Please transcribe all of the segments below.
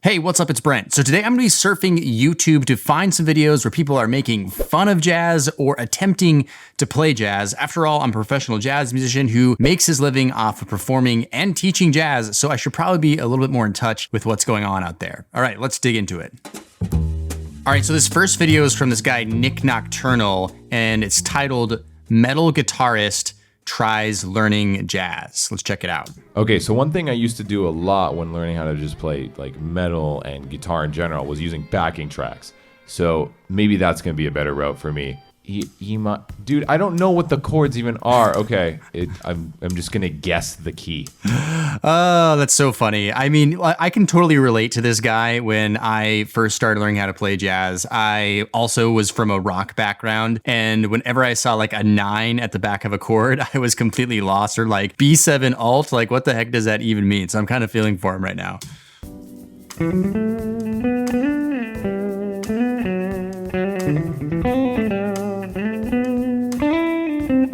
Hey, what's up? It's Brent. So today I'm going to be surfing YouTube to find some videos where people are making fun of jazz or attempting to play jazz. After all, I'm a professional jazz musician who makes his living off of performing and teaching jazz, so I should probably be a little bit more in touch with what's going on out there. All right, let's dig into it. All right, so this first video is from this guy, Nick Nocturnal, and it's titled Metal Guitarist Tries Learning Jazz. Let's check it out. Okay, so one thing I used to do a lot when learning how to just play like metal and guitar in general was using backing tracks. So maybe that's gonna be a better route for me. Dude, I don't know what the chords even are. Okay, I'm just gonna guess the key. Oh, that's so funny. I mean, I can totally relate to this guy. When I first started learning how to play jazz, I also was from a rock background, and whenever I saw like a 9 at the back of a chord, I was completely lost, or like B7 alt, like what the heck does that even mean? So I'm kind of feeling for him right now.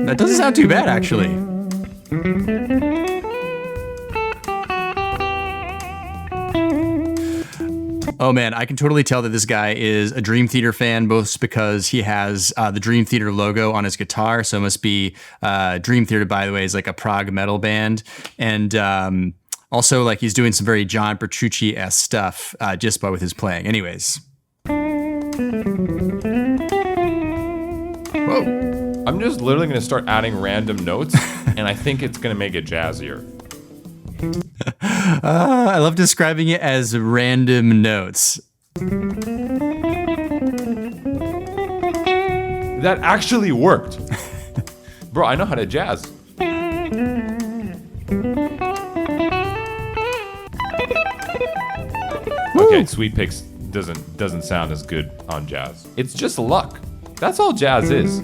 That doesn't sound too bad, actually. Oh man, I can totally tell that this guy is a Dream Theater fan, both because he has the Dream Theater logo on his guitar, so it must be Dream Theater, by the way, is like a prog metal band, and also like he's doing some very John Petrucci-esque stuff just by with his playing. Anyways. Whoa. I'm just literally gonna start adding random notes, and I think it's gonna make it jazzier. I love describing it as random notes. That actually worked. Bro, I know how to jazz. Okay, Sweet Picks doesn't sound as good on jazz. It's just luck. That's all jazz is.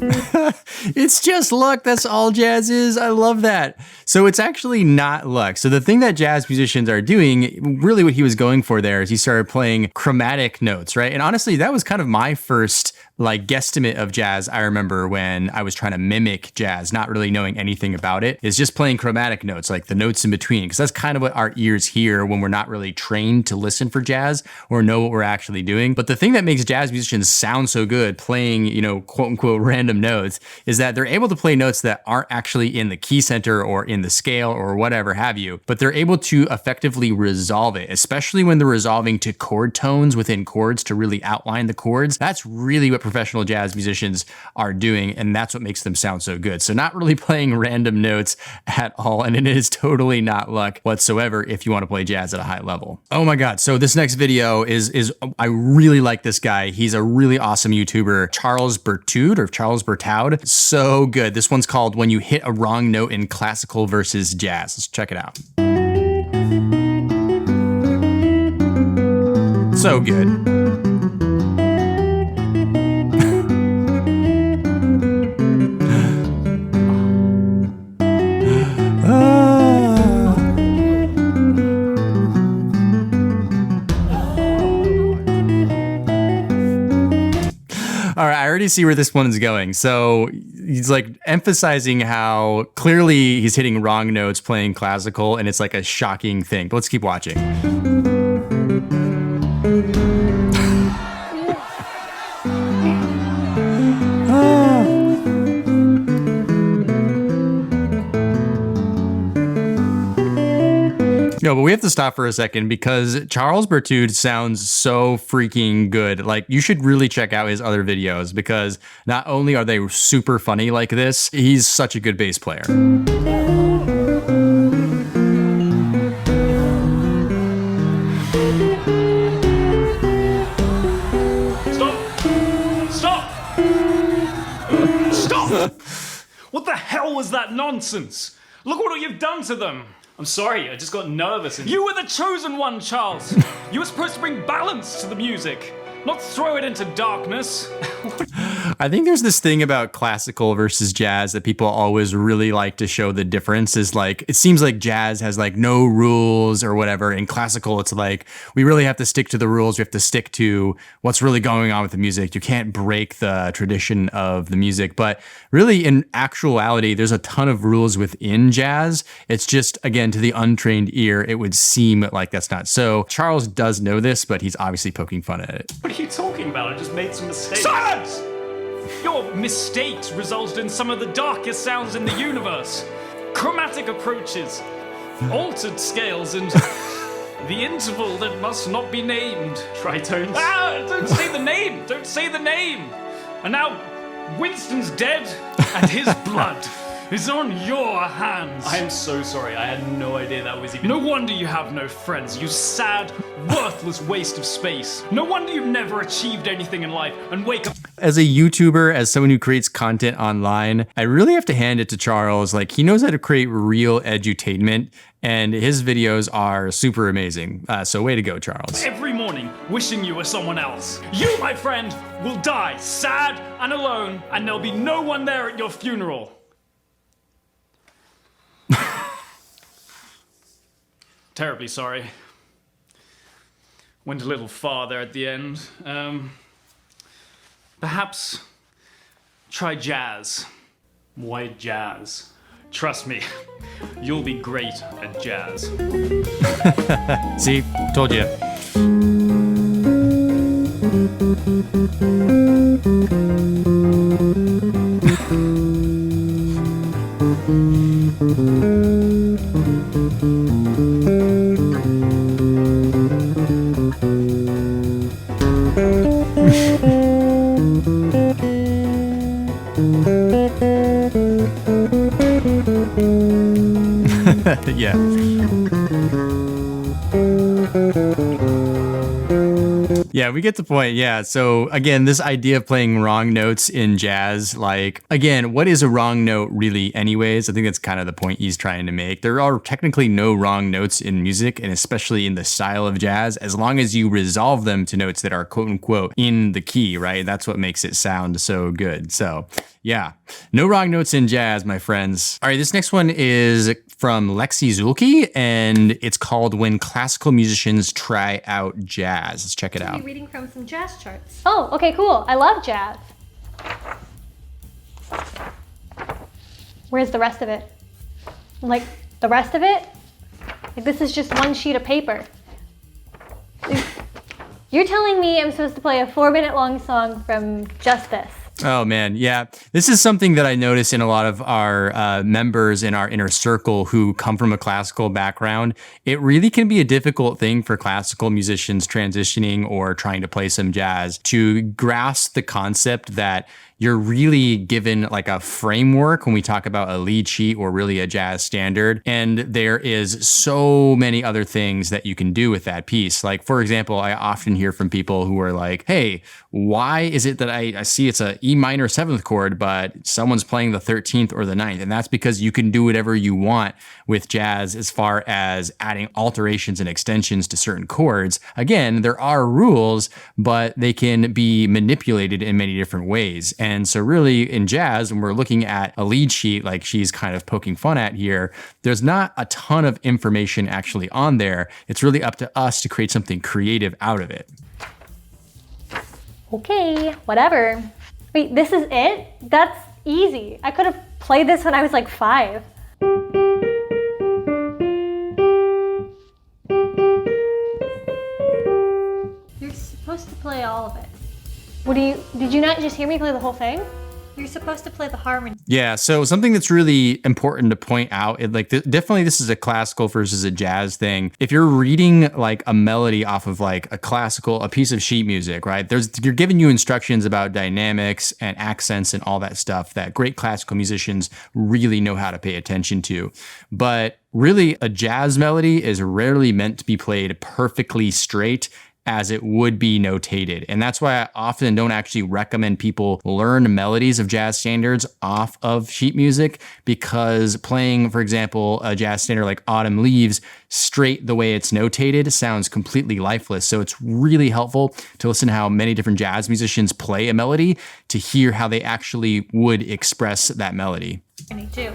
It's just luck. That's all jazz is. I love that. So it's actually not luck. So the thing that jazz musicians are doing, really what he was going for there is he started playing chromatic notes, right? And honestly, that was kind of my first like guesstimate of jazz. I remember when I was trying to mimic jazz, not really knowing anything about it, is just playing chromatic notes, like the notes in between, because that's kind of what our ears hear when we're not really trained to listen for jazz or know what we're actually doing. But the thing that makes jazz musicians sound so good playing, you know, quote unquote random notes is that they're able to play notes that aren't actually in the key center or in the scale or whatever have you, but they're able to effectively resolve it, especially when they're resolving to chord tones within chords to really outline the chords. That's really what professional jazz musicians are doing, and that's what makes them sound so good. So not really playing random notes at all, and it is totally not luck whatsoever if you want to play jazz at a high level. Oh my God. So this next video is I really like this guy. He's a really awesome YouTuber, Charles Bertaud. So good. This one's called When You Hit a Wrong Note in Classical versus Jazz. Let's check it out. So good. All right, I already see where this one is going. So he's like emphasizing how clearly he's hitting wrong notes playing classical, and it's like a shocking thing. But let's keep watching. No, but we have to stop for a second because Charles Bertaud sounds so freaking good. Like, you should really check out his other videos because not only are they super funny like this, he's such a good bass player. Stop! What the hell was that nonsense? Look what you've done to them. I'm sorry, I just got nervous. You were the chosen one, Charles. You were supposed to bring balance to the music, not throw it into darkness. I think there's this thing about classical versus jazz that people always really like to show the difference is like, it seems like jazz has like no rules or whatever. In classical, it's like, we really have to stick to the rules. We have to stick to what's really going on with the music. You can't break the tradition of the music. But really, in actuality, there's a ton of rules within jazz. It's just, again, to the untrained ear, it would seem like that's not so. Charles does know this, but he's obviously poking fun at it. What are you talking about? I just made some mistakes. Silence! Your mistakes resulted in some of the darkest sounds in the universe. Chromatic approaches, altered scales, and the interval that must not be named. Tritones. Ah, don't say the name! Don't say the name! And now Winston's dead, and his blood is on your hands. I am so sorry. I had no idea that was even... No wonder you have no friends, you sad, worthless waste of space. No wonder you've never achieved anything in life and wake up. As a YouTuber, as someone who creates content online, I really have to hand it to Charles. Like, he knows how to create real edutainment, and his videos are super amazing. So way to go, Charles. Every morning wishing you were someone else. You, my friend, will die sad and alone, and there'll be no one there at your funeral. Terribly sorry. Went a little far there at the end. Perhaps try jazz. Why jazz? Trust me, you'll be great at jazz. See, told you. Yeah. Yeah, we get the point. Yeah. So again, this idea of playing wrong notes in jazz, like, again, what is a wrong note really anyways? I think that's kind of the point he's trying to make. There are technically no wrong notes in music, and especially in the style of jazz, as long as you resolve them to notes that are quote unquote in the key, right? That's what makes it sound so good. So yeah, no wrong notes in jazz, my friends. All right, this next one is from Lexi Zulke, and it's called When Classical Musicians Try Out Jazz. Let's check it out. Reading from some jazz charts. Oh, okay, cool. I love jazz. Where's the rest of it? Like, the rest of it? Like, this is just one sheet of paper. You're telling me I'm supposed to play a 4-minute long song from just this? Oh man, yeah. This is something that I notice in a lot of our members in our inner circle who come from a classical background. It really can be a difficult thing for classical musicians transitioning or trying to play some jazz to grasp the concept that you're really given like a framework when we talk about a lead sheet or really a jazz standard. And there is so many other things that you can do with that piece. Like, for example, I often hear from people who are like, hey, why is it that I see it's a E minor 7th chord, but someone's playing the 13th or the 9th? And that's because you can do whatever you want with jazz as far as adding alterations and extensions to certain chords. Again, there are rules, but they can be manipulated in many different ways. And so really in jazz, when we're looking at a lead sheet like she's kind of poking fun at here, there's not a ton of information actually on there. It's really up to us to create something creative out of it. Okay, whatever. Wait, this is it? That's easy. I could have played this when I was like 5. You're supposed to play all of it. Did you not just hear me play the whole thing? You're supposed to play the harmony. Yeah, so something that's really important to point out, definitely this is a classical versus a jazz thing. If you're reading like a melody off of like a piece of sheet music, right? You're giving you instructions about dynamics and accents and all that stuff that great classical musicians really know how to pay attention to. But really, a jazz melody is rarely meant to be played perfectly straight as it would be notated. And that's why I often don't actually recommend people learn melodies of jazz standards off of sheet music, because playing, for example, a jazz standard like Autumn Leaves straight the way it's notated sounds completely lifeless. So it's really helpful to listen to how many different jazz musicians play a melody to hear how they actually would express that melody. Harmony too.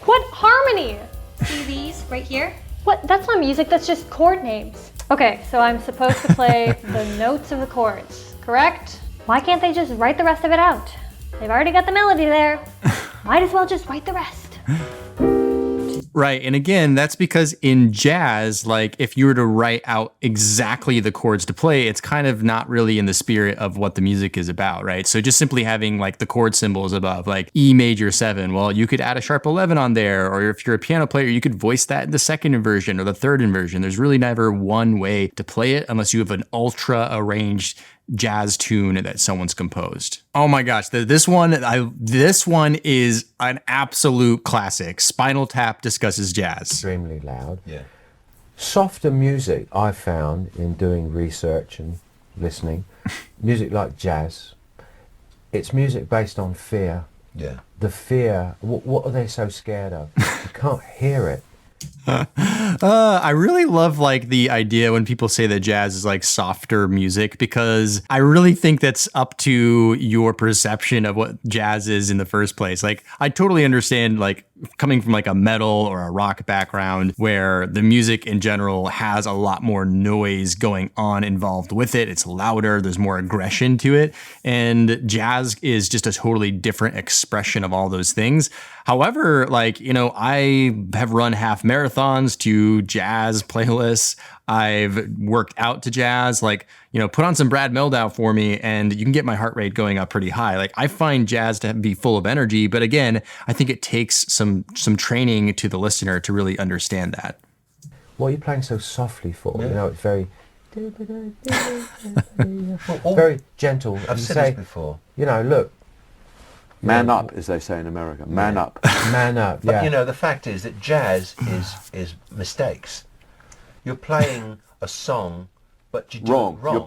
What harmony? See these right here? What? That's not music, that's just chord names. Okay, so I'm supposed to play the notes of the chords, correct? Why can't they just write the rest of it out? They've already got the melody there. Might as well just write the rest. Right. And again, that's because in jazz, like if you were to write out exactly the chords to play, it's kind of not really in the spirit of what the music is about, right? So just simply having like the chord symbols above, like E major 7, well, you could add a sharp 11 on there. Or if you're a piano player, you could voice that in the second inversion or the third inversion. There's really never one way to play it unless you have an ultra arranged jazz tune that someone's composed. Oh my gosh, this one is an absolute classic. Spinal Tap discusses jazz. Extremely loud. Yeah. Softer music, I found in doing research and listening, music like jazz, it's music based on fear. Yeah. The fear, what are they so scared of? You can't hear it. I really love like the idea when people say that jazz is like softer music, because I really think that's up to your perception of what jazz is in the first place. Like I totally understand like coming from like a metal or a rock background where the music in general has a lot more noise going on involved with it. It's louder, there's more aggression to it. And jazz is just a totally different expression of all those things. However, like, you know, I have run half marathons to jazz playlists. I've worked out to jazz, like, you know, put on some Brad Mehldau for me and you can get my heart rate going up pretty high. Like I find jazz to be full of energy, but again, I think it takes some training to the listener to really understand that. What are you playing so softly for? Yeah. You know, it's very, very gentle. I've said this before. You know, look. Man up, as they say in America. Man up. Man up, yeah. But, you know, the fact is that jazz is mistakes. You're playing a song, but you do it wrong.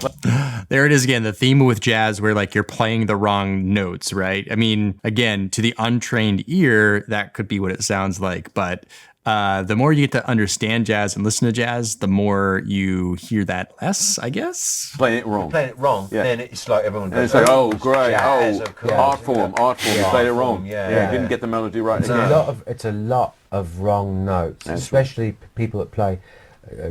There it is again, the theme with jazz where like you're playing the wrong notes, right? I mean, again, to the untrained ear, that could be what it sounds like, but the more you get to understand jazz and listen to jazz, the more you hear that less, I guess. Playing it wrong. Playing it wrong, yeah. Then it's like everyone goes, and it's like, oh, great, jazz, art form, you played it wrong. Yeah. Didn't get the melody right It's again. It's a lot of wrong notes, especially people that play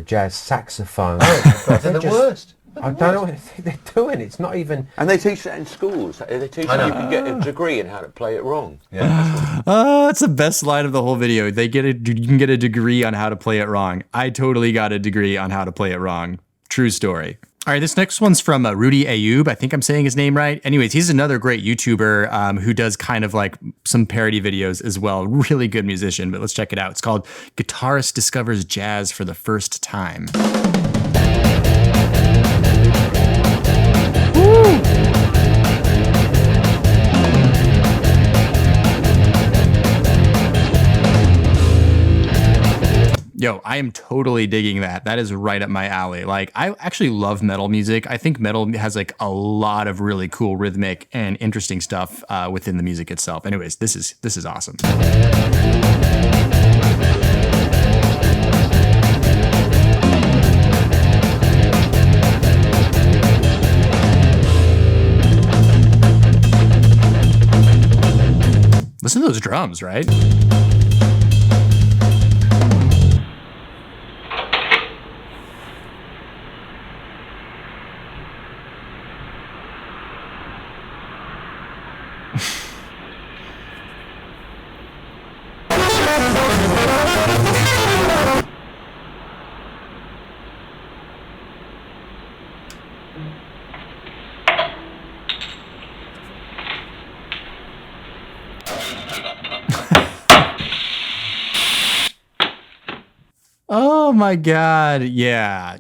jazz saxophone. Oh, God, they're the worst. I don't know what they're doing. It's not even. And they teach that in schools. They teach you can get a degree in how to play it wrong. Yeah. That's the best line of the whole video. You can get a degree on how to play it wrong. I totally got a degree on how to play it wrong. True story. All right, this next one's from Rudy Ayoub. I think I'm saying his name right. Anyways, he's another great YouTuber who does kind of like some parody videos as well. Really good musician, but let's check it out. It's called Guitarist Discovers Jazz for the First Time. Yo, I am totally digging that. That is right up my alley. Like, I actually love metal music. I think metal has like a lot of really cool rhythmic and interesting stuff within the music itself. Anyways, this is awesome. Listen to those drums, right? Oh my God. Yeah.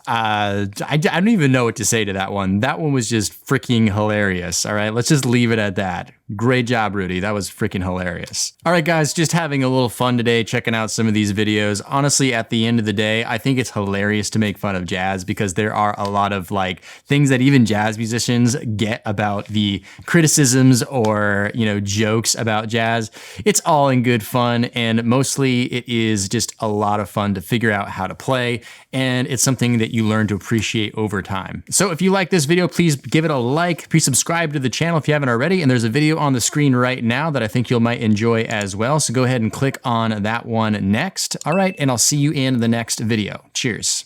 I don't even know what to say to that one. That one was just freaking hilarious. All right. Let's just leave it at that. Great job, Rudy. That was freaking hilarious. All right, guys, just having a little fun today, checking out some of these videos. Honestly, at the end of the day, I think it's hilarious to make fun of jazz because there are a lot of like things that even jazz musicians get about the criticisms or, you know, jokes about jazz. It's all in good fun, and mostly it is just a lot of fun to figure out how to play, and it's something that you learn to appreciate over time. So if you like this video, please give it a like, please subscribe to the channel if you haven't already, and there's a video on the screen right now that I think you might enjoy as well, so go ahead and click on that one next. All right, and I'll see you in the next video. Cheers.